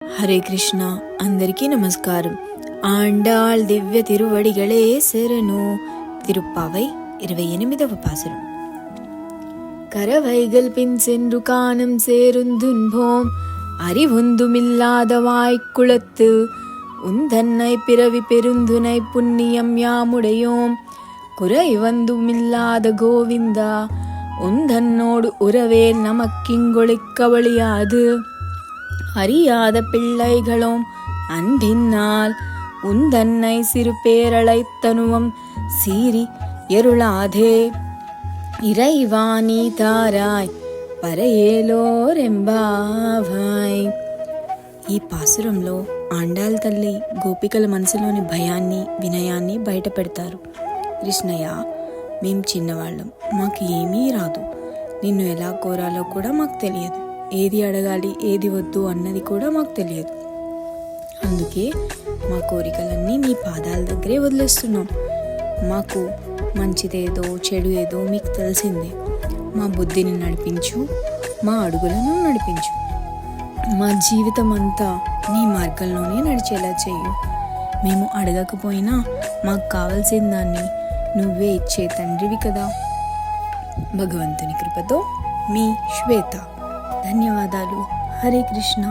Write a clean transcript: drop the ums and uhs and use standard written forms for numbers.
హరే కృష్ణ. అందరికీ నమస్కారం. ఆండాళ్ దివ్య తిరువడిగళే శరణు. తిరుప్పావై 28వ పాసురం. கரவைகள் சென்று காணும் சேருந்துன்போம் அறிவொந்துமில்லாத வாய்க்குளத்து உந்தன்னை பிறவி பெருந்துனை புண்ணியம் யாமுடையோம் குறைவந்துமில்லாத கோவிந்தா உந்தன்னோடு உறவே நமக்கிங்கொழிக்கவழியாது அறியாத பிள்ளைகளும் அன்பினால் உந்தன்னை சிறு பேரழைத்தனுவம் சீறி எருளாதே இறைவா நீ தாராய் పరయేలోరెంబావాయ్. ఈ పాసురంలో ఆండాళ్ తల్లి గోపికల మనసులోని భయాన్ని వినయాన్ని బయట పెడతారు. కృష్ణయ్య, మేం చిన్నవాళ్ళం, మాకు ఏమీ రాదు, నిన్ను ఎలా కోరాలో కూడా మాకు తెలియదు, ఏది అడగాలి ఏది వద్దు అన్నది కూడా మాకు తెలియదు. అందుకే మా కోరికలన్నీ నీ పాదాల దగ్గరే వదిలేస్తున్నాం. మాకు మంచిదేదో చెడు ఏదో మీకు తెలిసిందే. మా బుద్ధిని నడిపించు, మా అడుగులను నడిపించు, మా జీవితం అంతా నీ మార్గంలోనే నడిచేలా చెయ్యు. మేము అడగకపోయినా మాకు కావలసిన దాన్ని నువ్వే ఇచ్చే తండ్రివి కదా. భగవంతుని కృపతో మీ శ్వేత. ధన్యవాదాలు. హరే కృష్ణ.